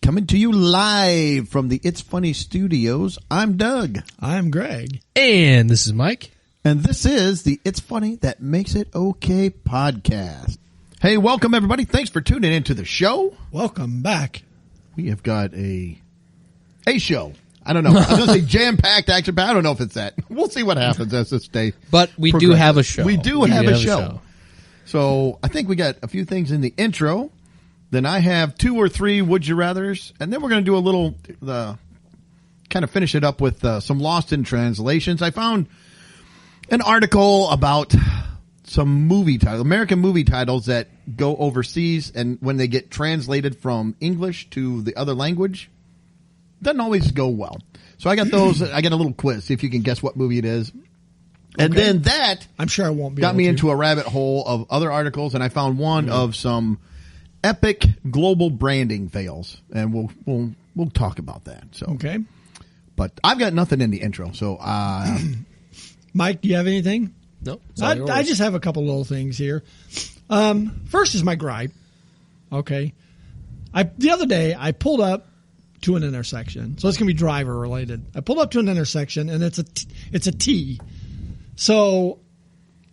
coming to you live from the It's Funny Studios. I'm Doug. I'm Greg. And this is Mike. And this is the It's Funny That Makes It Okay podcast. Hey, welcome everybody. Thanks for tuning into the show. Welcome back. We have got a show. I don't know. I was going to say jam-packed action, but I don't know if it's that. We'll see what happens as this day But we do have a show. We do have a show. So I think we got a few things in the intro. Then I have 2 or 3 would you rathers, and then we're going to do a little kind of finish it up with some lost in translations. I found an article about some movie titles, American movie titles that go overseas, and when they get translated from English to the other language, doesn't always go well. So I got those. I got a little quiz, see if you can guess what movie it is. And then that I'm sure I won't be got me able to. into a rabbit hole of other articles, and I found one of some epic global branding fails, and we'll talk about that. So Okay. but I've got nothing in the intro. So Mike, do you have anything? Nope. I just have a couple little things here. First is my gripe. Okay. The other day I pulled up to an intersection. So it's going to be driver related. I pulled up to an intersection and it's a T. So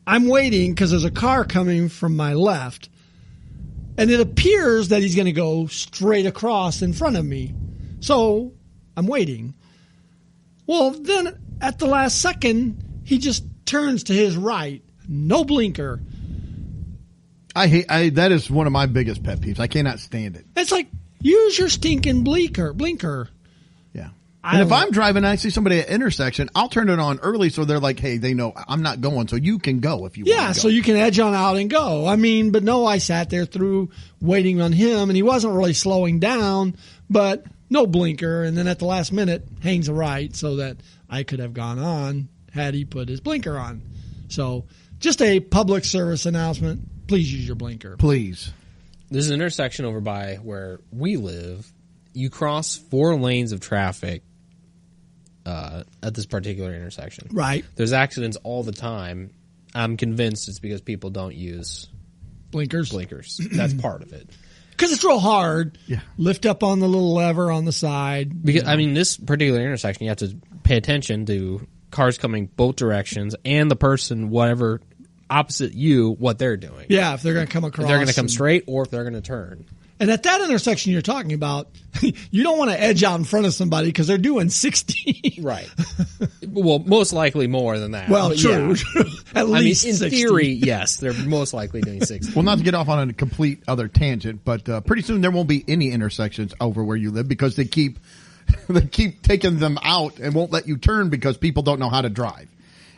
I'm waiting because there's a car coming from my left, and it appears that he's going to go straight across in front of me. So I'm waiting. Well, then at the last second, he just turns to his right. No blinker. that is one of my biggest pet peeves. I cannot stand it. It's like, use your stinking blinker. Yeah. And if I'm driving and I see somebody at an intersection, I'll turn it on early so they're like, hey, they know I'm not going, so you can go if you want to go. So you can edge on out and go. I mean, but no, I sat there through waiting on him, and he wasn't really slowing down, but no blinker. And then at the last minute, hangs a right so that I could have gone on had he put his blinker on. So just a public service announcement. Please use your blinker. Please. There's an intersection over by where we live. You cross 4 lanes of traffic at this particular intersection. Right. There's accidents all the time. I'm convinced it's because people don't use Blinkers. That's part of it. Because it's real hard. Yeah. Lift up on the little lever on the side. Because I mean, this particular intersection, you have to pay attention to cars coming both directions and the person, whatever opposite you, what they're doing. Yeah, if they're going to come across. If they're going to come straight or if they're going to turn. And at that intersection you're talking about, you don't want to edge out in front of somebody because they're doing 60. Right. Well, most likely more than that. Well, But true. yeah. At least I mean, in 60. theory, yes, they're most likely doing 60. Well, not to get off on a complete other tangent, but pretty soon there won't be any intersections over where you live because they keep taking them out and won't let you turn because people don't know how to drive.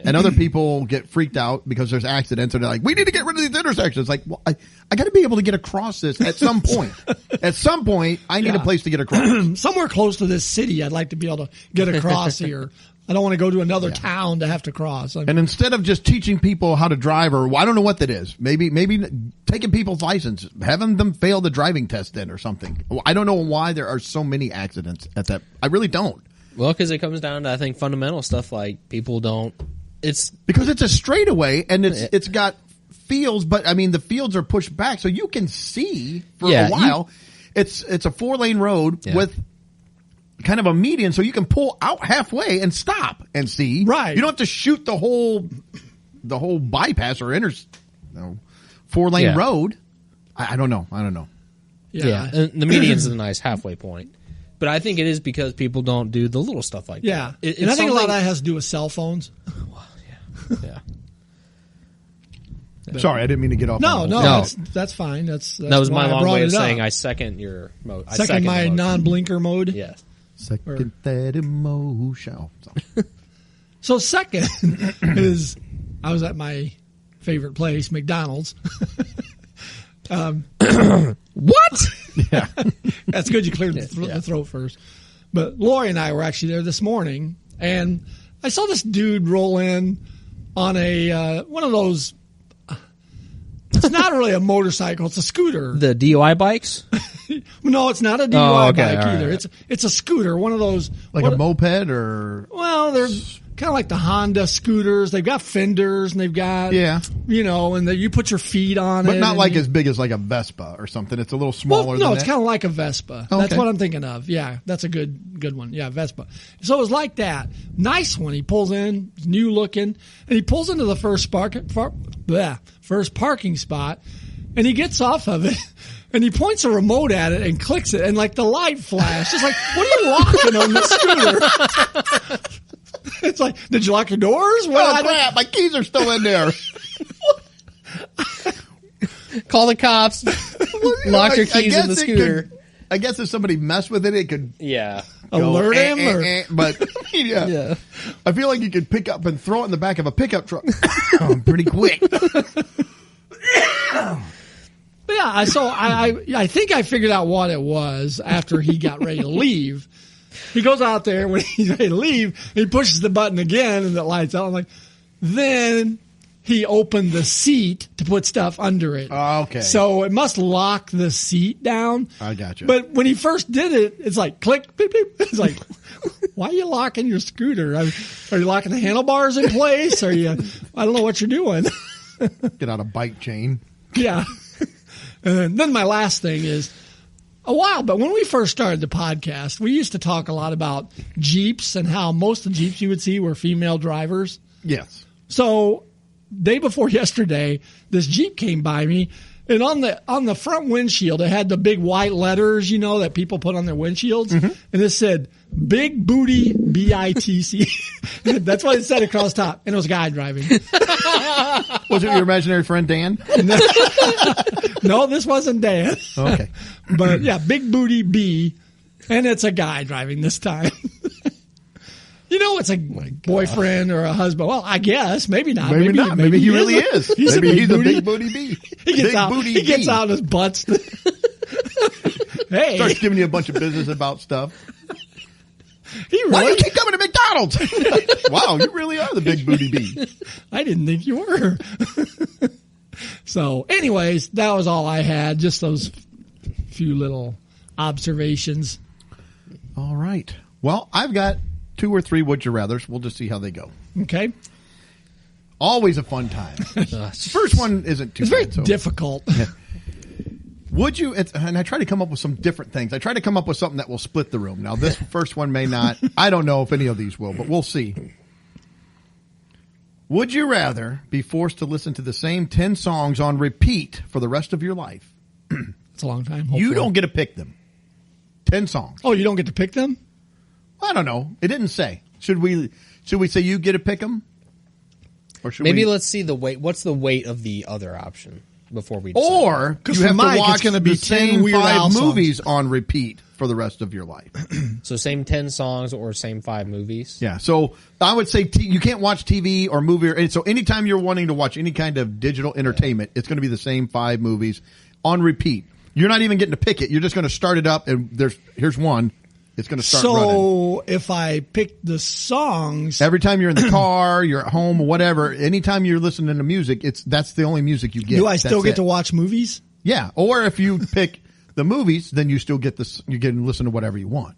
And other people get freaked out because there's accidents and they're like, we need to get rid of these intersections. Like, well, I got to be able to get across this at some point. At some point, I need a place to get across. Somewhere close to this city, I'd like to be able to get across here. I don't want to go to another town to have to cross. And instead of just teaching people how to drive, or I don't know what that is, maybe taking people's license, having them fail the driving test then or something. I don't know why there are so many accidents at that. I really don't. Well, because it comes down to, I think, fundamental stuff like people don't. It's because it's a straightaway and it's got fields, but I mean the fields are pushed back so you can see for a while. It's a 4-lane road with kind of a median, so you can pull out halfway and stop and see. Right. You don't have to shoot the whole bypass or 4-lane road. I don't know. Yeah. And the median's a nice halfway point. But I think it is because people don't do the little stuff like Yeah. that. And I think a lot of that has to do with cell phones. Well, yeah. Sorry, I didn't mean to get off. No, that's fine. That's that was my why I long brought way of it up. saying I second your mode. I Second my the motion. non-blinker mode. Yes. Second that emotion. So second is I was at my favorite place, McDonald's. What? Yeah. That's good. You cleared the throat first. But Lori and I were actually there this morning, and I saw this dude roll in on a one of those. It's not really a motorcycle; it's a scooter. The DUI bikes? No, it's not a DUI okay, bike all either. right. It's a scooter, one of those Like a moped or well, they're kind of like the Honda scooters. They've got fenders and they've got, and you put your feet on it. But not like as big as like a Vespa or something. It's a little smaller than that. No, it's kind of like a Vespa. Okay. That's what I'm thinking of. Yeah, that's a good one. Yeah, Vespa. So it was like that. Nice one. He pulls in, new looking, and he pulls into the first parking spot, and he gets off of it. And he points a remote at it and clicks it, and like the light flashed. It's like, what are you locking on the scooter? It's like, did you lock your doors? Oh, crap, my keys are still in there. Call the cops. Lock your keys in the scooter. I guess if somebody messed with it, it could alert him. But Yeah. I feel like you could pick up and throw it in the back of a pickup truck pretty quick. But yeah, so I think I figured out what it was after he got ready to leave. He goes out there when he's ready to leave, he pushes the button again and it lights out. I'm like, then he opened the seat to put stuff under it. Oh, okay. So it must lock the seat down. I got you. But when he first did it, it's like click, beep, beep. It's like, why are you locking your scooter? Are you locking the handlebars in place? I don't know what you're doing. Get out a bike chain. Yeah. And then my last thing is, but when we first started the podcast, we used to talk a lot about Jeeps and how most of the Jeeps you would see were female drivers. Yes. So day before yesterday, this Jeep came by me, and on the front windshield, it had the big white letters, that people put on their windshields, and it said "Big Booty BITC." That's what it said across top, and it was a guy driving. Was it your imaginary friend Dan? No, this wasn't Dan. Okay, but yeah, Big Booty B, and it's a guy driving this time. It's a boyfriend or a husband. Well, I guess maybe not. Maybe not. Maybe he really is. Maybe he's a big booty B. He gets out his butts. Hey, starts giving you a bunch of business about stuff. Why do you keep coming to McDonald's? Wow, you really are the big booty B. I didn't think you were. So, anyways, that was all I had. Just those few little observations. All right. Well, I've got 2 or 3 would you rathers. We'll just see how they go. Okay. Always a fun time. First one isn't too bad. It's very difficult. Yeah. Would you, and I try to come up with some different things. I try to come up with something that will split the room. Now, this first one may not. I don't know if any of these will, but we'll see. Would you rather be forced to listen to the same 10 songs on repeat for the rest of your life? It's a long time. Hopefully. You don't get to pick them. 10 songs. Oh, you don't get to pick them? I don't know. It didn't say. Should we say you get to pick them? Or should maybe let's see the weight. What's the weight of the other option before we decide? Or you have to watch the same 5 movies on repeat for the rest of your life. So same 10 songs or same 5 movies? Yeah. So I would say you can't watch TV or movie. So anytime you're wanting to watch any kind of digital entertainment, it's going to be the same 5 movies on repeat. You're not even getting to pick it. You're just going to start it up and here's one. It's going to start running. So if I pick the songs, every time you're in the car, you're at home, whatever, anytime you're listening to music, that's the only music you get. Do I still get to watch movies? Yeah. Or if you pick the movies, then you still get this. You get to listen to whatever you want.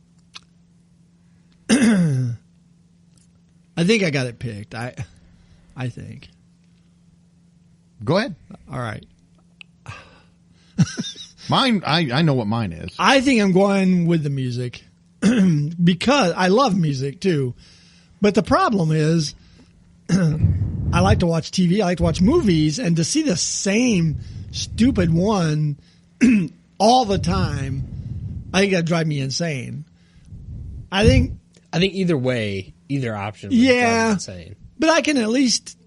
I think I got it picked. I think. Go ahead. All right. Mine, I know what mine is. I think I'm going with the music because I love music too. But the problem is I like to watch TV. I like to watch movies, and to see the same stupid one all the time, I think that'd drive me insane. I think either way, either option would drive me insane. But I can at least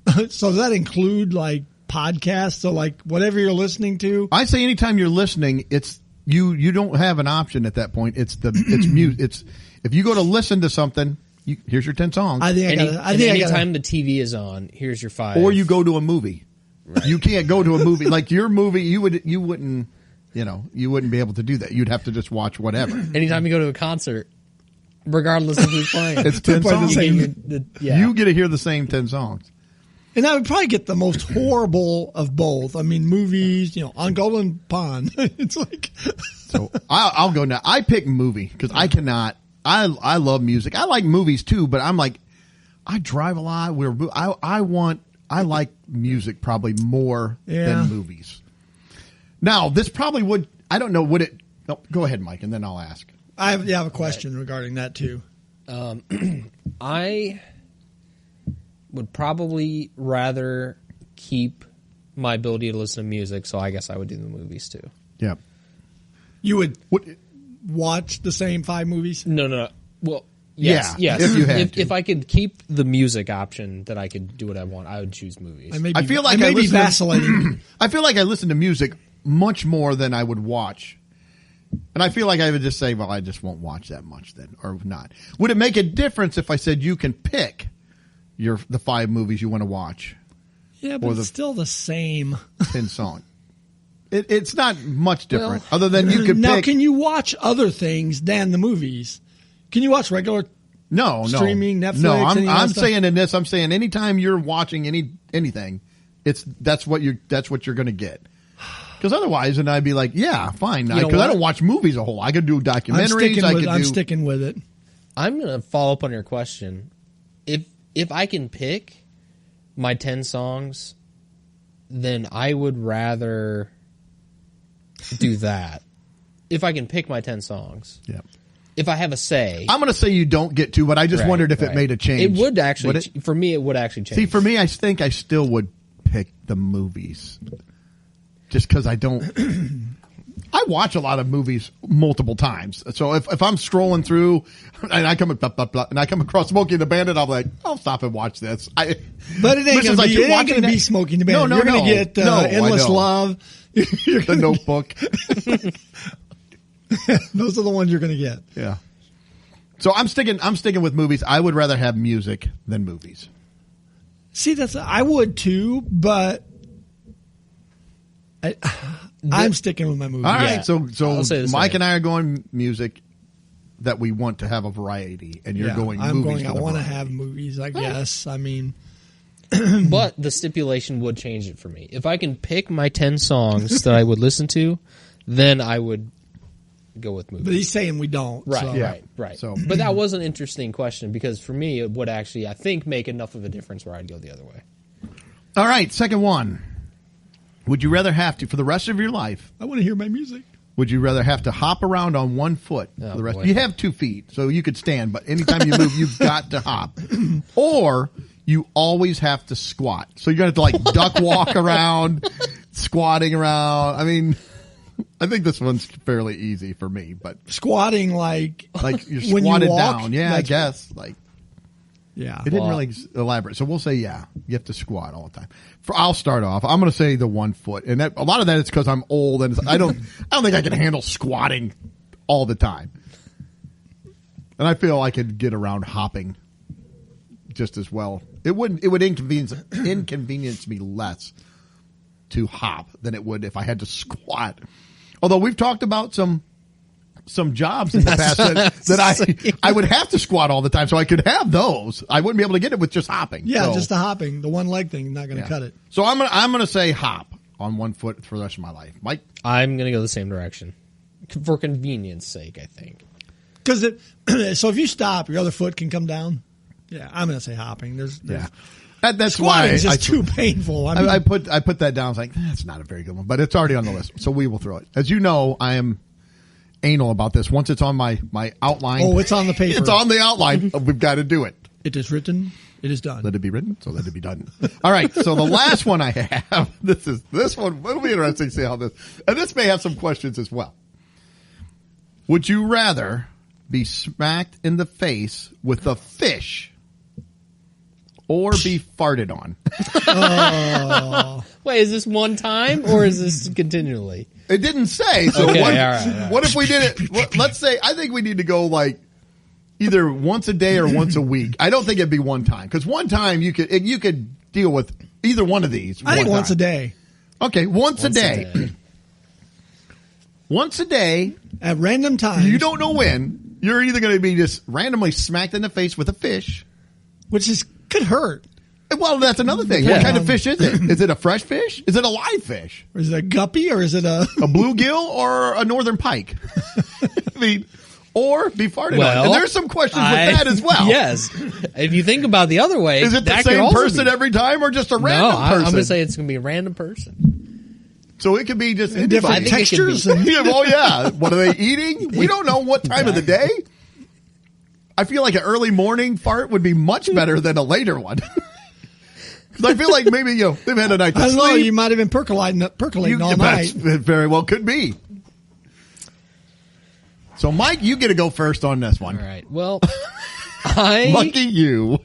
so does that include like podcasts? So like whatever you're listening to? I say anytime you're listening, it's you don't have an option at that point. It's music. It's if you go to listen to something, here's your 10 songs. Anytime the TV is on, here's your 5. Or you go to a movie. Right. You can't go to a movie like your movie. You wouldn't be able to do that. You'd have to just watch whatever. Anytime you go to a concert, regardless of who's playing, it's 10 songs. You get to hear the same 10 songs. And I would probably get the most horrible of both. I mean, movies, on Golden Pond. It's like. So I'll go now. I pick movie because I cannot. I love music. I like movies too, but I'm like, I drive a lot. I like music probably more than movies. Now, this probably would, I don't know, would it, no, go ahead, Mike, and then I'll ask. I have a question regarding that too. I would probably rather keep my ability to listen to music, so I guess I would do the movies too. Yeah. You would watch the same 5 movies? No. Well, yes. If you had to. If I could keep the music option that I could do what I want, I would choose movies. I feel like I may be vacillating. I feel like I listen to music much more than I would watch. And I feel like I would just say, well, I just won't watch that much then, or not. Would it make a difference if I said you can pick the 5 movies you want to watch? Yeah, but it's still the same. 10 song. It's not much different, other than you could now, pick. can you watch other things than the movies? Can you watch regular streaming, Netflix? No, I'm saying in this, I'm saying anytime you're watching anything, that's what you're going to get. Because otherwise, and I'd be like, yeah, fine. Because I don't watch movies a whole lot. I could do documentaries. I'm sticking with it. I'm going to follow up on your question. If I can pick my 10 songs, then I would rather do that. If I can pick my 10 songs. Yeah. If I have a say. I'm going to say you don't get to, but I just wondered if it made a change. It would actually. For me, it would actually change. See, for me, I think I still would pick the movies. Just because I don't. I watch a lot of movies multiple times. So if I'm scrolling through and I come across Smokey and the Bandit, I'm like, I'll stop and watch this. But it ain't going to be Smokey and the Bandit. No, you're going to get Endless Love. The Notebook. Those are the ones you're going to get. Yeah. So I'm sticking with movies. I would rather have music than movies. See, I would too, but I'm sticking with my movies. All right. Yeah. So Mike and I are going music that we want to have a variety, and you're going movies. I want to have movies, I guess. I mean, but the stipulation would change it for me. If I can pick my 10 songs that I would listen to, then I would go with movies. But he's saying we don't. Right, so. right. So, but that was an interesting question because for me, it would actually, I think, make enough of a difference where I'd go the other way. All right, second one. Would you rather have to, for the rest of your life? I want to hear my music. Would you rather have to hop around on one foot for the rest? You have 2 feet, so you could stand, but anytime you move, you've got to hop. Or you always have to squat. So you're going to have to duck walk around, squatting around. I mean, I think this one's fairly easy for me, but squatting like you're when squatted you walk, down. Yeah, I guess yeah. It didn't really elaborate. So we'll say, you have to squat all the time. I'll start off. I'm going to say the 1 foot. And a lot of that is because I'm old and I don't think I can handle squatting all the time. And I feel I could get around hopping just as well. It would inconvenience me less to hop than it would if I had to squat. Although we've talked about some jobs in the past that I would have to squat all the time, so I could have those. I wouldn't be able to get it with just hopping. Yeah, just the hopping, the one leg thing, not going to cut it. So I'm gonna say hop on 1 foot for the rest of my life. Mike, I'm going to go the same direction for convenience sake. I think because so if you stop, your other foot can come down. Yeah, I'm going to say hopping. That's why it's just too painful. I put that down. I was like, that's not a very good one, but it's already on the list, so we will throw it. As you know, I am anal about this. Once it's on my outline. Oh, it's on the paper. It's on the outline. We've got to do it. It is written. It is done. Let it be written, so let it be done. All right. So the last one I have, this one. It'll be interesting to see how this may have some questions as well. Would you rather be smacked in the face with a fish or be farted on? Wait, is this one time or is this continually? It didn't say. So okay, what, all right. What if we did it? Let's say, I think we need to go either once a day or once a week. I don't think it'd be one time, because one time you could deal with either one of these. I think once a day. Okay, once a day. Once a day. At random times. You don't know when. You're either going to be just randomly smacked in the face with a fish. Which could hurt. Well, that's another thing. Yeah. What kind of fish is it? Is it a fresh fish? Is it a live fish? Or is it a guppy or is it a bluegill or a northern pike? I mean, or be farted Well, on. And there's some questions with that as well. Yes. If you think about the other way, Is it the that could same also person be- every time or just a random No, person? I'm going to say it's going to be a random person. So it could be just different I think it could be- textures. And, Yeah, well, yeah. What are they eating? We don't know what time of the day. I feel like an early morning fart would be much better than a later one. 'Cause I feel like maybe they've had a night to I don't know. sleep. You might have been percolating all night. That very well could be. So, Mike, you get to go first on this one. All right. Well, I Lucky you.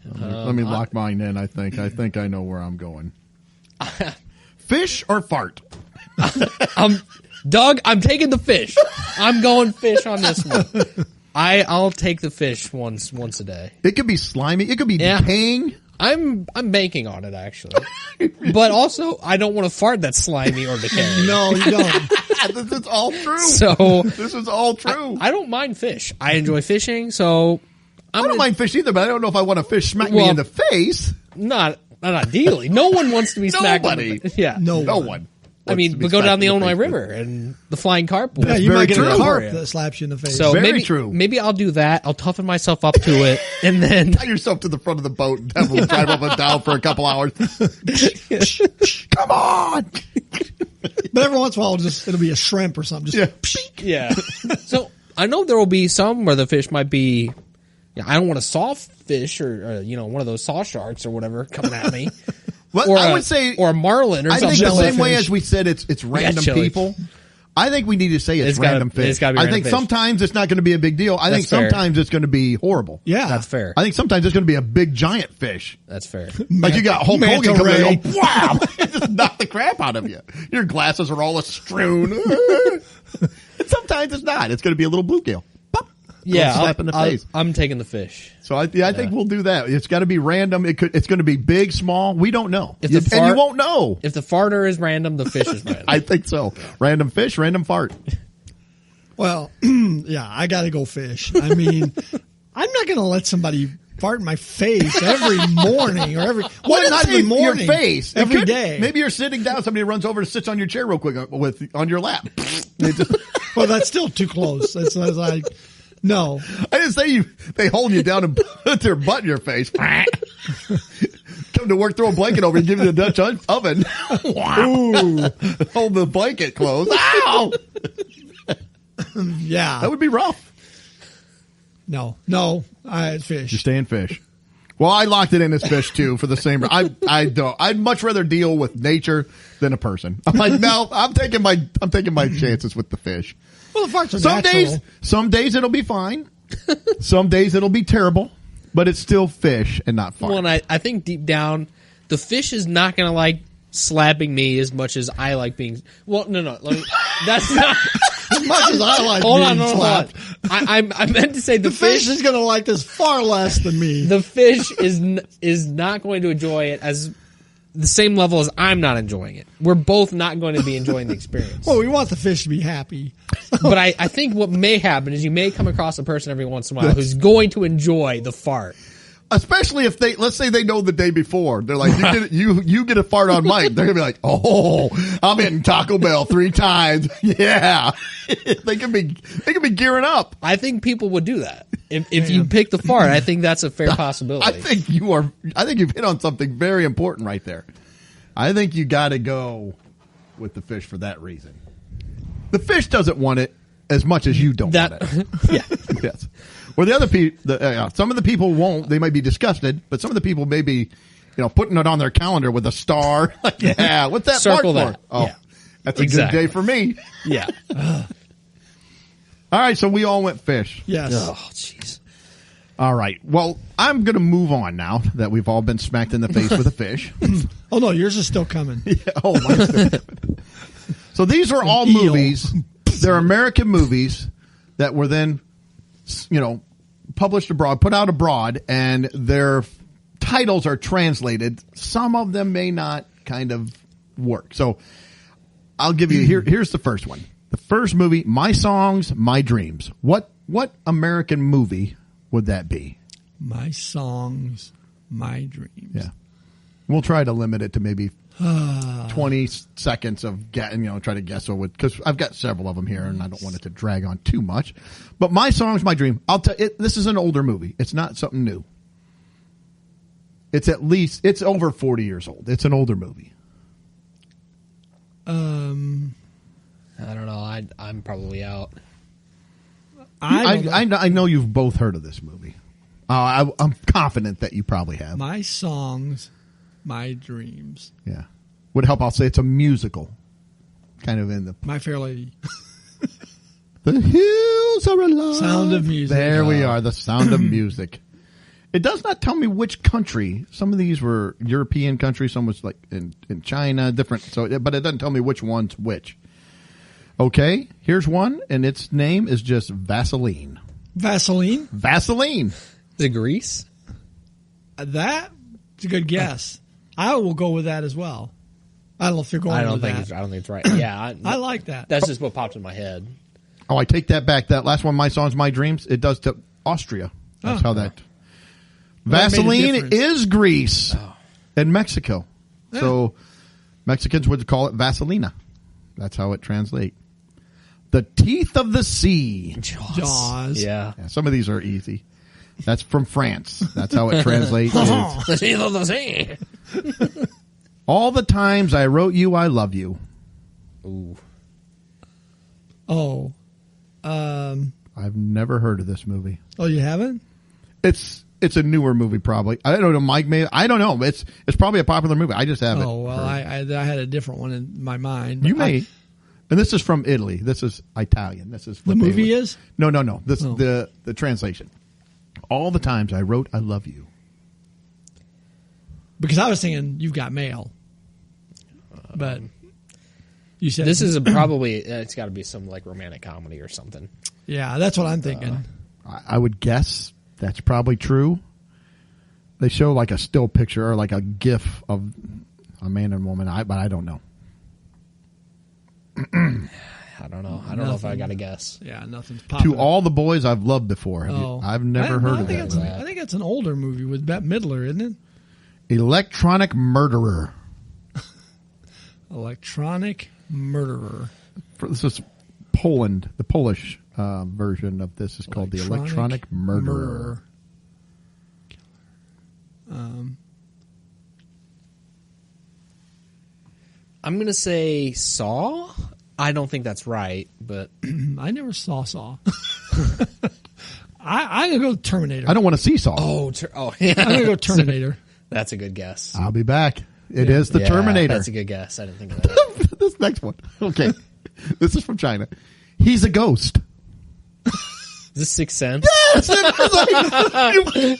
Let me lock mine in. I think I know where I'm going. Fish or fart? Doug, I'm taking the fish. I'm going fish on this one. I'll take the fish once a day. It could be slimy. It could be decaying. I'm banking on it actually, but also I don't want to fart that's slimy or decaying. No, you don't. This is all true. So This is all true. I don't mind fish. I enjoy fishing, so I don't mind fish either, but I don't know if I want a fish smack me Well, in the face. Not ideally. No one wants to be smacked. Nobody. Yeah. No No one. one. I mean, but go down the Illinois River and the flying carp. will- Yeah, you very might get true. a carp Yeah. that slaps you in the face. So Very maybe, true. Maybe I'll do that. I'll toughen myself up to it, and then Tie yourself to the front of the boat and have them drive up and down for a couple hours. Come on. But every once in a while, it'll be a shrimp or something. Just yeah. So I know there will be some where the fish might be. I don't want a soft fish or one of those saw sharks or whatever coming at me. Well, Or I would say, or a marlin or I something. think the same Jellyfish. way as we said it's random jelly. people. I think we need to say it's gotta- random fish. it's gotta be I random think fish. sometimes it's not going to be a big deal. I think That's fair. sometimes it's going to be horrible. yeah, That's fair. I think sometimes it's going to be a big giant fish. That's fair. Like you got Hulk Manta Hogan coming in ray. and go, wow, it just knocked the crap out of you. Your glasses are all strewn. And sometimes it's not. It's going to be a little bluegill. Pop. Yeah, Slap in the face. I'm taking the fish. So I think we'll do that. It's got to be random. It's going to be big, small. We don't know. If the and you fart- won't know. If the farter is random, the fish is random. I think so. Random fish, random fart. Well, yeah, I got to go fish. I mean, I'm not going to let somebody fart in my face every morning or every. Well, Well, not say every morning. Your face. It Every could- day. Maybe you're sitting down. Somebody runs over and sits on your chair real quick on your lap. They just- Well, that's still too close. That's like, no. I didn't say they hold you down and put their butt in your face. Come to work, throw a blanket over and give you the Dutch oven. Ooh, Hold the blanket close. Ow! yeah. That would be rough. No, it's fish. You're staying fish. Well, I locked it in as fish too for the same. I don't. I'd much rather deal with nature than a person. I'm like, no, I'm taking my chances with the fish. Well, the farts are Some natural. days it'll be fine. Some days it'll be terrible, but it's still fish and not fart. Well, and I think deep down, the fish is not going to like slapping me as much as I like being. Well, no. That's not. As much as I like Hold being on. slapped, I meant to say the the fish is going to like this far less than me. The fish is not going to enjoy it as the same level as I'm not enjoying it. We're both not going to be enjoying the experience. Well, we want the fish to be happy. But I think what may happen is you may come across a person every once in a while who's going to enjoy the fart. Especially if let's say they know the day before. They're like, you get a fart on Mike. They're gonna be like, oh, I'm hitting Taco Bell 3 times. Yeah, they can be gearing up. I think people would do that if you pick the fart. I think that's a fair possibility. I think you've hit on something very important right there. I think you got to go with the fish for that reason. The fish doesn't want it as much as you don't want it. Yeah. Yes. Or the other people, some of the people won't. They might be disgusted, but some of the people may be, putting it on their calendar with a star. Like, yeah, what's that Circle part that. for? Oh, Yeah. that's a Exactly. good day for me. Yeah. All right, so we all went fish. Yes. Oh, jeez. All right. Well, I'm going to move on now that we've all been smacked in the face with a fish. Oh no, yours is still coming. Oh my! So these are all eel. movies. They're American movies that were then, published abroad, put out abroad, and their titles are translated. Some of them may not kind of work. So I'll give you here's the first one. The first movie, My Songs, My Dreams. What American movie would that be? My songs, my dreams. Yeah. We'll try to limit it to maybe 20 seconds of try to guess what, because I've got several of them here and I don't want it to drag on too much. But My Song's My Dream. I'll tell you, this is an older movie. It's not something new. It's over 40 years old. It's an older movie. I don't know. I'm probably out. I know you've both heard of this movie. I'm confident that you probably have. My Songs, My Dreams. Yeah. Would help. I'll say it's a musical. Kind of in the... My Fair Lady. The hills are alive. Sound of Music. There we are. The Sound of Music. It does not tell me which country. Some of these were European countries. Some was like in China, different. But it doesn't tell me which one's which. Okay, here's one, and its name is just Vaseline. Vaseline? Vaseline. Is it Grease? That's a good guess. I will go with that as well. I don't know if you're going with that. I don't think it's right. Yeah. I like that. That's just what popped in my head. Oh, I take that back. That last one, My Songs, My Dreams, it does to Austria. That's how that... Vaseline is Greece and Mexico. Yeah. So Mexicans would call it Vaselina. That's how it translates. The Teeth of the Sea. Jaws. Yeah. Some of these are easy. That's from France. That's how it translates. The Teeth of the Sea. All the times I wrote you, I love you. Ooh. Oh. I've never heard of this movie. Oh, you haven't? It's a newer movie, probably. I don't know. Mike may. I don't know. It's probably a popular movie. I just haven't. Oh well, I had a different one in my mind. You may. And this is from Italy. This is Italian. This is the movie is. No. This the translation. All the times I wrote I love you. Because I was thinking You've Got Mail, but you said this is probably it's got to be some like romantic comedy or something. Yeah, that's what I'm thinking. I would guess. That's probably true. They show like a still picture or like a GIF of a man and woman. But I don't know. I don't know. I don't know if I got to guess. Yeah, nothing's popping. To All the Boys I've Loved Before. I've never heard of that. I think it's an older movie with Bette Midler, isn't it? Electronic Murderer. Electronic Murderer. This is Poland. The Polish version of this is called the Electronic Murderer. I'm going to say Saw. I don't think that's right, but I never saw Saw. I'm going to go Terminator. I don't want to see Saw. Yeah. I'm going to go Terminator. That's a good guess. I'll be back. It is the Terminator. That's a good guess. I didn't think of that. This next one. Okay. This is from China. He's a ghost. Is this Sixth Sense? Yes!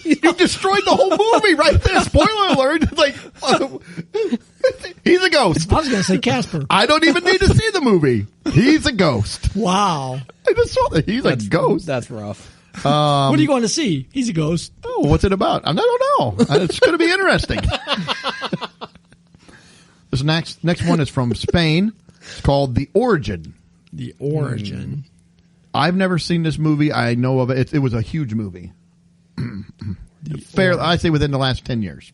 You destroyed the whole movie right there. Spoiler alert. It's like, he's a ghost. I was going to say Casper. I don't even need to see the movie. He's a ghost. Wow. I just saw that. He's a ghost. That's rough. What are you going to see? He's a ghost. Oh, what's it about? I don't know. It's going to be interesting. This next one is from Spain. It's called The Origin. The Origin. I've never seen this movie. I know of it. It was a huge movie. I say within the last 10 years.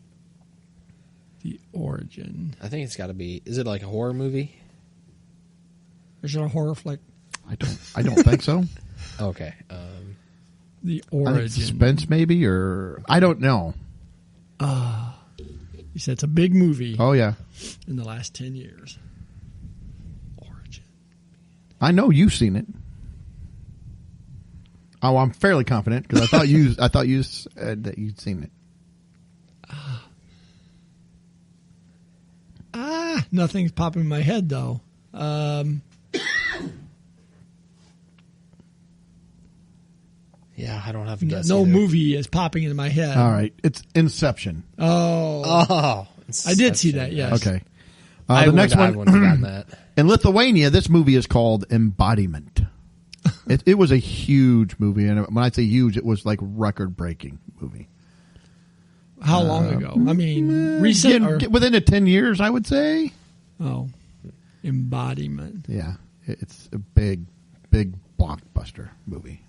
The Origin. I think it's got to be. Is it like a horror movie? Is it a horror flick? I don't think so. Okay. The I Origin. think suspense maybe, or I don't know. You said it's a big movie. Oh yeah. In the last 10 years. Origin. I know you've seen it. Oh, I'm fairly confident because I thought you said that you'd seen it. Nothing's popping in my head though. Yeah, I don't have a guess. No either. movie is popping into my head. All right, it's Inception. Oh, I did see that. Yes. Okay. The next one. I wouldn't have gotten that. In Lithuania, this movie is called Embodiment. It was a huge movie, and when I say huge, it was like record-breaking movie. How long ago? I mean, recent or within the 10 years, I would say. Oh, Embodiment. Yeah, it's a big blockbuster movie.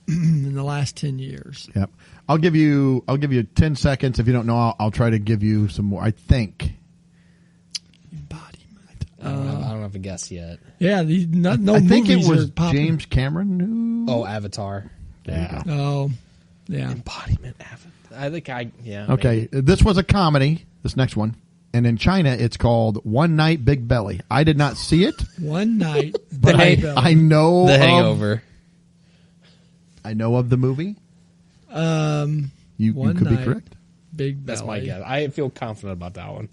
in the last 10 years. Yep. I'll give you 10 seconds. If you don't know, I'll try to give you some more. I think. Embodiment. I don't have a guess yet. Yeah, no I think it movies was are popping. James Cameron who. Oh, Avatar. Yeah. Oh, yeah. Embodiment Avatar. I think Okay, maybe. this was a comedy. This next one, and in China, it's called One Night Big Belly. I did not see it, One night. but Big I know The of- Hangover. I know of the movie. You One could be Night. correct. Big That's my belly. guess. I feel confident about that one.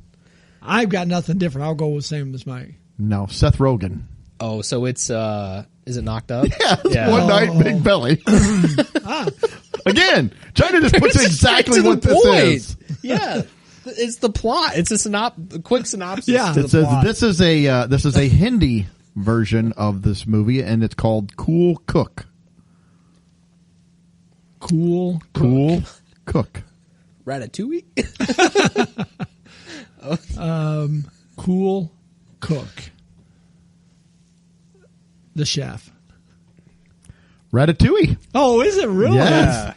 I've got nothing different. I'll go with same as Mike. No, Seth Rogen. Oh, so it's is it Knocked Up? Yeah, One Night Big Belly. Again, China just puts exactly Straight to what the this point. is. Yeah, it's the plot. It's a quick synopsis. Yeah. to It the says plot. this is a Hindi version of this movie, and it's called Cool Cook. Cool. Cool Cook. Ratatouille. Cool cook. The chef. Ratatouille. Oh, is it really? Yes.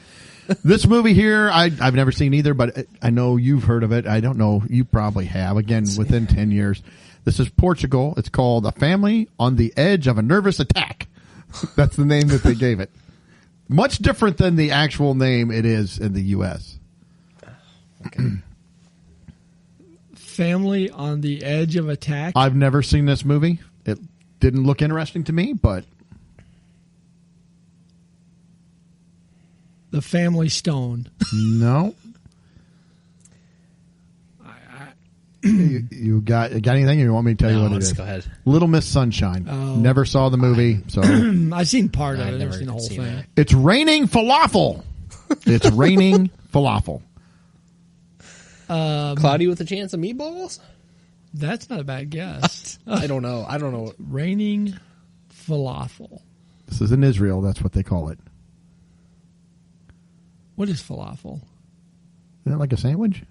This movie here, I've never seen either, but I know you've heard of it. I don't know. You probably have. Again, within 10 years. This is Portugal. It's called A Family on the Edge of a Nervous Attack. That's the name that they gave it. Much different than the actual name it is in the U.S. Family on the edge of attack. I've never seen this movie. It didn't look interesting to me, but The Family Stone. no. You got anything, or you want me to tell you what it let's is? go ahead. Little Miss Sunshine. Oh. Never saw the movie, so I've seen part of it. I've I've never never seen the whole seen thing. it. it's raining falafel. It's raining falafel. Cloudy with a Chance of Meatballs. That's not a bad guess. I don't know. Raining falafel. This is in Israel. That's what they call it. What is falafel? Isn't it like a sandwich?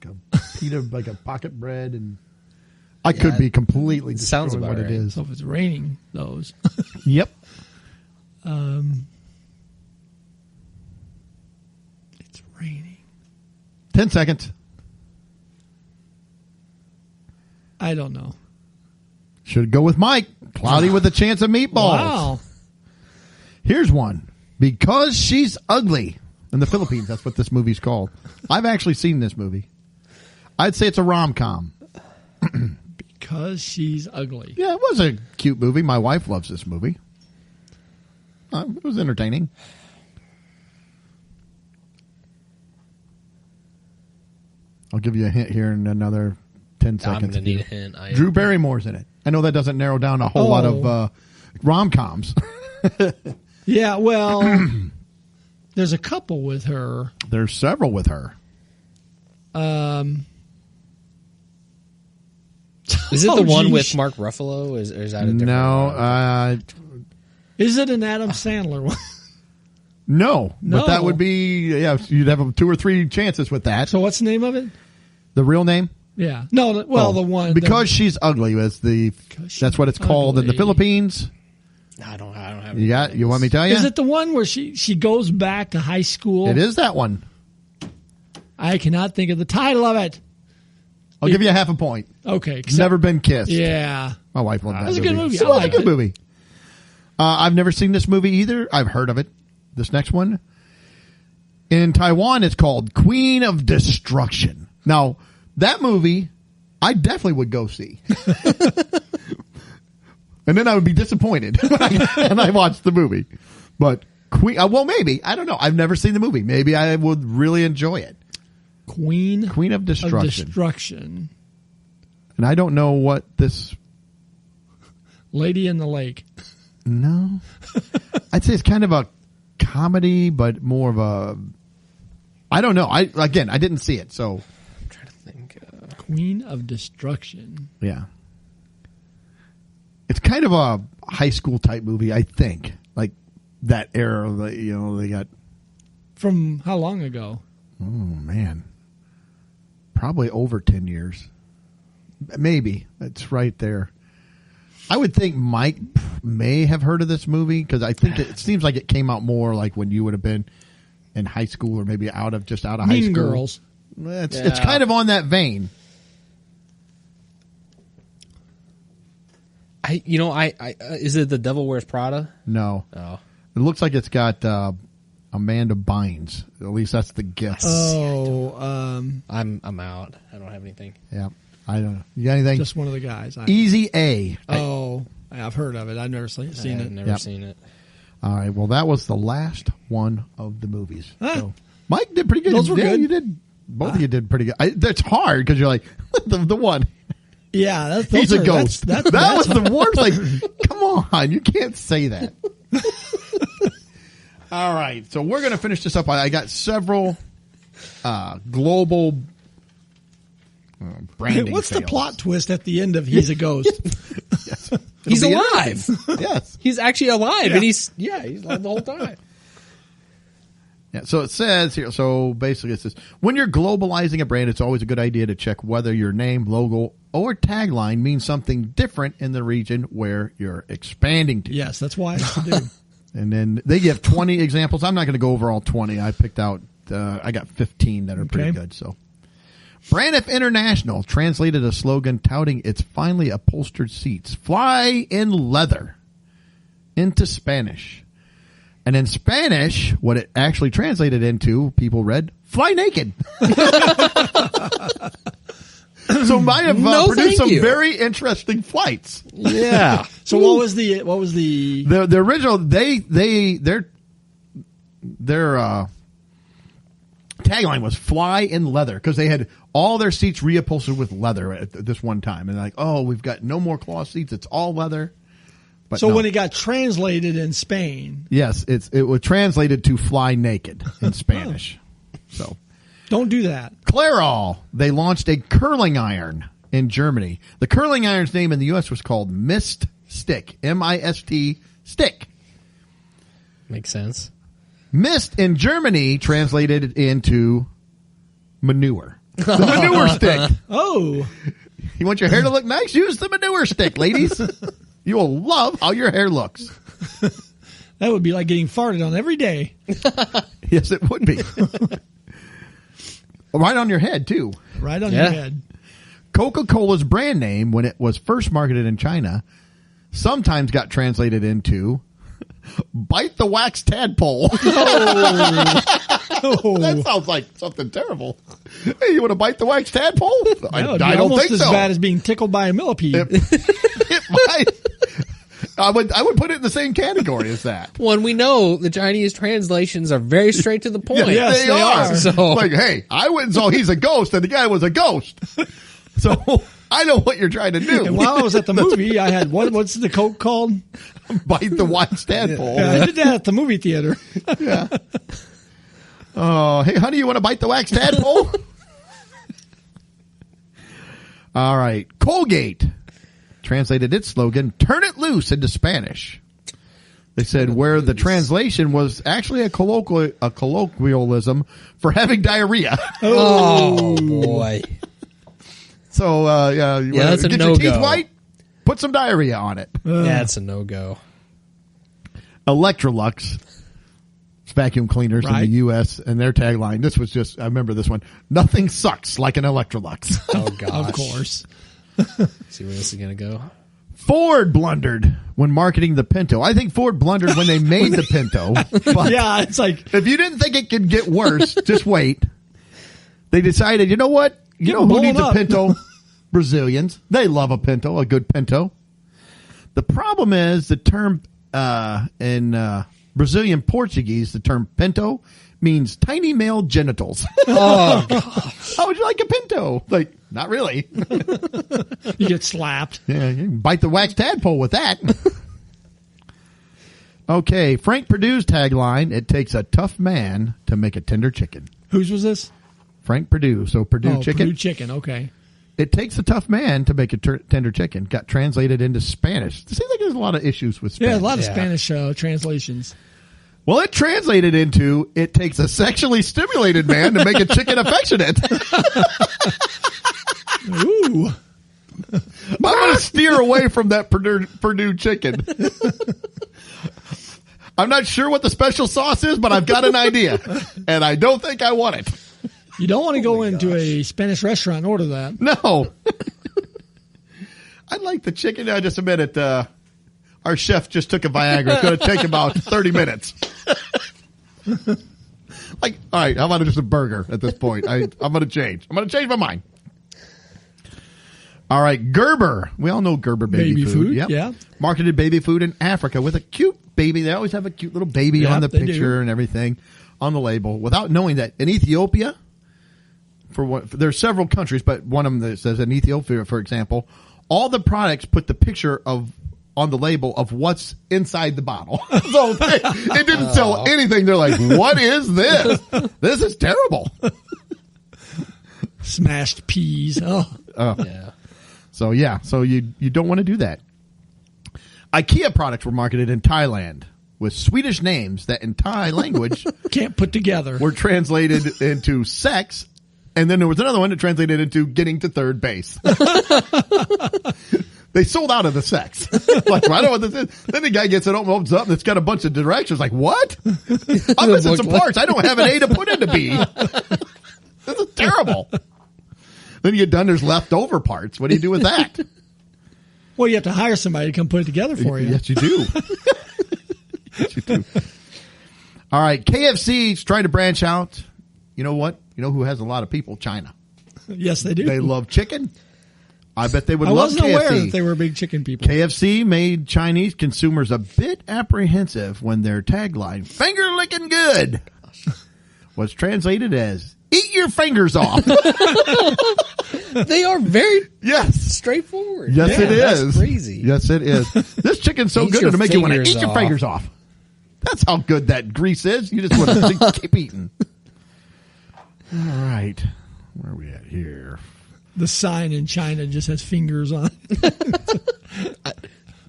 Like a pita, like a pocket bread, and I could be completely sounds destroying about what right. it is. So if it's raining, those. Yep. It's raining. 10 seconds. I don't know. Should go with Mike. Cloudy with a Chance of Meatballs. Wow. Here's one. Because She's Ugly. In the Philippines, that's what this movie's called. I've actually seen this movie. I'd say it's a rom-com. Because She's Ugly. Yeah, it was a cute movie. My wife loves this movie. It was entertaining. I'll give you a hint here in another 10 I'm seconds. gonna need a hint. Drew Barrymore's in it. I know that doesn't narrow down a whole lot of rom-coms. Yeah, well, there's a couple with her. There's several with her. Is it Oh, the one geez. with Mark Ruffalo? Or is that a different No, one? Is it an Adam Sandler one? no, No. but that would be, yeah, you'd have 2 or 3 chances with that. So what's the name of it? The real name? Yeah. No, well, Oh, the one. Because She's Ugly is that's what it's called in the Ugly. Philippines. I don't have. You want me to tell you? Is it the one where she goes back to high school? It is that one. I cannot think of the title of it. I'll give you a half a point. Okay. Never Been Kissed. Yeah. My wife loved that That's a good movie. It I was a liked good it. movie. I've never seen this movie either. I've heard of it. This next one. In Taiwan, it's called Queen of Destruction. Now, that movie, I definitely would go see. And then I would be disappointed when I watched the movie. But well, maybe. I don't know. I've never seen the movie. Maybe I would really enjoy it. Queen of Destruction. Destruction. And I don't know what this... Lady in the Lake. No. I'd say it's kind of a comedy, but more of a... I don't know. I didn't see it, so... I'm trying to think. Queen of Destruction. Yeah. It's kind of a high school type movie, I think. Like that era, they got... From how long ago? Oh, man. Probably over 10 years. Maybe. It's right there. I would think Mike may have heard of this movie because I think it seems like it came out more like when you would have been in high school or maybe out of high school. Mean Girls. It's kind of on that vein. Is it The Devil Wears Prada? No. Oh. It looks like it's got Amanda Bynes. At least that's the guess. I'm out. I don't have anything. Yeah. I don't know. You got anything? Just one of the guys. Easy A. I've heard of it. I've never seen it. I've never seen it. All right. Well, that was the last one of the movies. So Mike did pretty good. Those were good. You did. Both of you did pretty good. That's hard because you're like the one. Yeah, He's a ghost. That was the worst. Like, come on, you can't say that. All right, so we're going to finish this up. I got several global branding. What's fails. the plot twist at the end of He's a Ghost? Yes. He's alive. Yes, he's actually alive, and he's alive the whole time. Yeah, so it says here, so basically it says, when you're globalizing a brand, it's always a good idea to check whether your name, logo, or tagline means something different in the region where you're expanding to. Yes, that's why it's to do. And then they give 20 examples. I'm not going to go over all 20. I picked out, I got 15 that are pretty good. So, Braniff International translated a slogan touting its finely upholstered seats, fly in leather, into Spanish. And in Spanish, what it actually translated into, people read, fly naked. So might have produced some very interesting flights. Yeah. So what was the the original, their tagline was fly in leather because they had all their seats reupholstered with leather at this one time. And like, oh, we've got no more cloth seats. It's all leather. But so when it got translated in Spain. Yes, it was translated to fly naked in Spanish. So don't do that. Clairol, they launched a curling iron in Germany. The curling iron's name in the U.S. was called Mist Stick, M-I-S-T stick. Makes sense. Mist in Germany translated into manure. The manure stick. Oh. You want your hair to look nice? Use the manure stick, ladies. You will love how your hair looks. That would be like getting farted on every day. Yes, it would be. Right on your head, too. Right on your head. Coca-Cola's brand name, when it was first marketed in China, sometimes got translated into bite the wax tadpole. That sounds like something terrible. Hey, you want to bite the wax tadpole? I don't think so. Almost as bad as being tickled by a millipede. It might. I would put it in the same category as that. Well, and we know the Chinese translations are very straight to the point. Yes, they are. So, like, hey, I went and saw he's a ghost, and the guy was a ghost. So I know what you're trying to do. And while I was at the movie, I had what's the Coke called? Bite the wax tadpole. Yeah, I did that at the movie theater. Yeah. Oh, hey, honey, you want to bite the wax tadpole? All right. Colgate translated its slogan, turn it loose, into Spanish. They said where the translation was actually a colloquialism for having diarrhea. oh boy. So, that's a get no-go. your teeth white, put some diarrhea on it. That's a no-go. Electrolux vacuum cleaners in the U.S. and their tagline, this was just, I remember this one, nothing sucks like an Electrolux. Oh, gosh. Of course. See where this is going to go. Ford blundered when marketing the Pinto. I think Ford blundered when they made the Pinto. But Yeah, it's like, if you didn't think it could get worse, just wait. They decided, you know what? You know who blown needs up. a Pinto? Brazilians. They love a Pinto, a good Pinto. The problem is the term in Brazilian Portuguese, the term Pinto means tiny male genitals. Oh, gosh. How would you like a Pinto? Like, not really. you get slapped. Yeah, you can bite the wax tadpole with that. Okay, Frank Perdue's tagline, it takes a tough man to make a tender chicken. Whose was this? Frank Perdue. So Perdue chicken. Purdue chicken, okay. It takes a tough man to make a tender chicken. Got translated into Spanish. It seems like there's a lot of issues with Spanish. Yeah, a lot of Spanish translations. Well, it translated into, it takes a sexually stimulated man to make a chicken affectionate. Ooh. I'm going to to steer away from that Purdue chicken. I'm not sure what the special sauce is, but I've got an idea, and I don't think I want it. You don't want to go into a Spanish restaurant and order that. No. I like the chicken. I just admit it. Our chef just took a Viagra. It's going to take about 30 minutes. Like, all right, how about just a burger at this point? I'm going to change. I'm going to change my mind. All right, Gerber. We all know Gerber baby food. Yep. Yeah. Marketed baby food in Africa with a cute baby. They always have a cute little baby on the picture and everything on the label, without knowing that in Ethiopia, there's several countries, but one of them that says in Ethiopia, for example, all the products put the picture on the label of what's inside the bottle. So it didn't sell anything. They're like, what is this? This is terrible. Smashed peas. Yeah. So you don't want to do that. IKEA products were marketed in Thailand with Swedish names that in Thai language Can't put together. were translated into sex. And then there was another one that translated into getting to third base. They sold out of the sex. Like, I don't know what this is. Then the guy gets it, opens up, and it's got a bunch of directions. Like, what? I'm missing some parts. I don't have an A to put into B. This is terrible. Then you get done, there's leftover parts. What do you do with that? Well, you have to hire somebody to come put it together for you. Yes, you do. Yes, you do. All right, KFC's trying to branch out. You know what? You know who has a lot of people? China. Yes, they do. They love chicken. I bet they would love KFC. I wasn't aware that they were big chicken people. KFC made Chinese consumers a bit apprehensive when their tagline, "Finger licking good," was translated as "Eat your fingers off." They are very Yes. straightforward. Yes, it is. That's crazy. Yes, it is. This chicken's so Eat good your it'll make you want to fingers eat your off. fingers off. That's how good that grease is. You just want to keep eating. All right. Where are we at here? The sign in China just has fingers on it.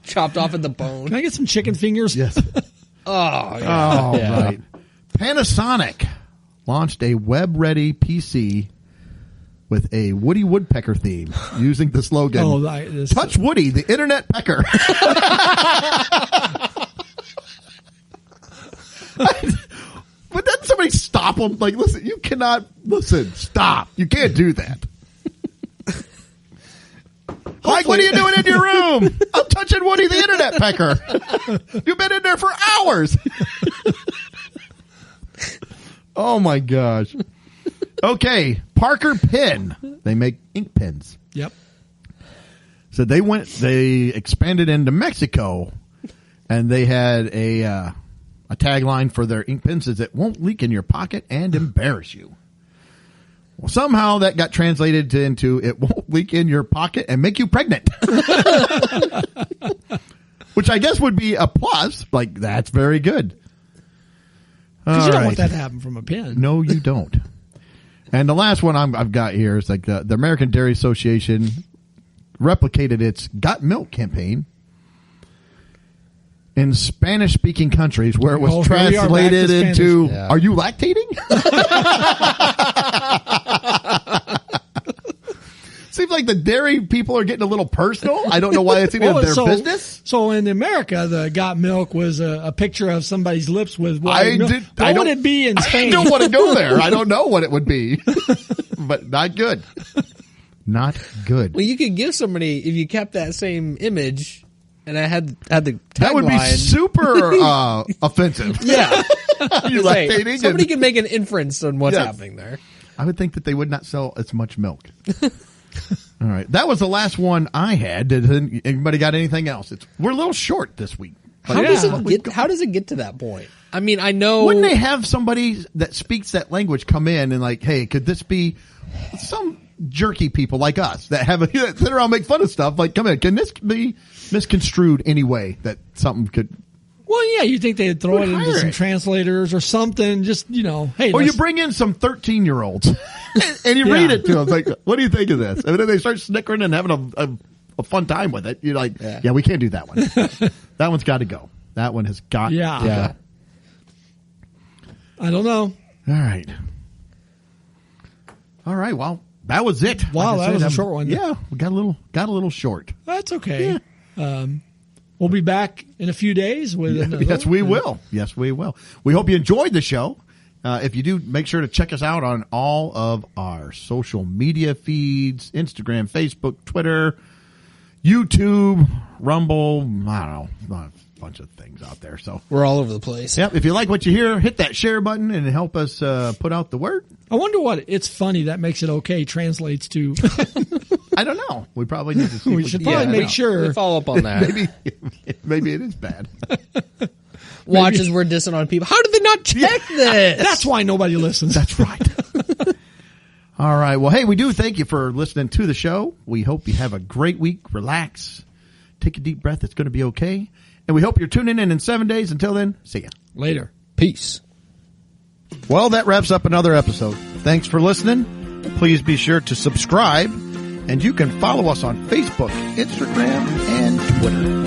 Chopped off at the bone. Can I get some chicken fingers? Yes. Oh, yeah. Oh, Yeah. right. Panasonic launched a web-ready PC with a Woody Woodpecker theme using the slogan, "Touch Woody, the Internet Pecker." But then somebody stop them. Like, listen, you cannot, stop. You can't do that. Mike, what are you doing in your room? I'm touching Woody the Internet Pecker. You've been in there for hours. Oh my gosh. Okay, Parker Pen. They make ink pens. Yep. So they expanded into Mexico, and they had a tagline for their ink pens is "It won't leak in your pocket and embarrass you." Well, somehow that got translated into "It won't leak in your pocket and make you pregnant." Which I guess would be a plus. Like, that's very good. Because you don't want that to happen from a pen. No, you don't. And the last one I've got here is like the American Dairy Association replicated its "Got Milk" campaign in Spanish-speaking countries, where it was translated into "Are you lactating?" Seems like the dairy people are getting a little personal. I don't know why it's any of their business. So in America, the "Got Milk" was a picture of somebody's lips with white milk. What would it be in Spain? I don't want to go there. I don't know what it would be. But not good. Not good. Well, you could give somebody, if you kept that same image and I had the tagline. That would be super offensive. Yeah. You're lactating. Somebody can make an inference on what's happening there. I would think that they would not sell as much milk. All right. That was the last one I had. Did anybody got anything else? We're a little short this week. How does it get to that point? I mean, I know. Wouldn't they have somebody that speaks that language come in and like, hey, could this be some jerky people like us that have sit around and make fun of stuff? Like, come in, can this be misconstrued any way that something could? Well, yeah, you think they'd throw it into some translators or something, just, hey. Or you bring in some 13-year-olds and you read it to them. Like, what do you think of this? And then they start snickering and having a fun time with it. You're like, yeah, we can't do that one. That one's got to go. That one has got to go. I don't know. All right. Well, That was it. Wow, Like I that was a said, short one. Yeah, we got a little short. That's okay. We'll be back in a few days with another. Yes, we will. Yes, we will. We hope you enjoyed the show. If you do, make sure to check us out on all of our social media feeds, Instagram, Facebook, Twitter, YouTube, Rumble. I don't know, a bunch of things out there. So We're all over the place. yep. If you like what you hear, hit that share button and help us put out the word. I wonder what "it's funny that makes it okay" translates to. I don't know. We probably need to see. We should probably make sure. We follow up on that. Maybe it is bad. Watch as we're dissing on people. How did they not check this? That's why nobody listens. That's right. All right. Well, hey, we do thank you for listening to the show. We hope you have a great week. Relax. Take a deep breath. It's going to be okay. And we hope you're tuning in 7 days. Until then, see ya. Later. Peace. Well, that wraps up another episode. Thanks for listening. Please be sure to subscribe. And you can follow us on Facebook, Instagram, and Twitter.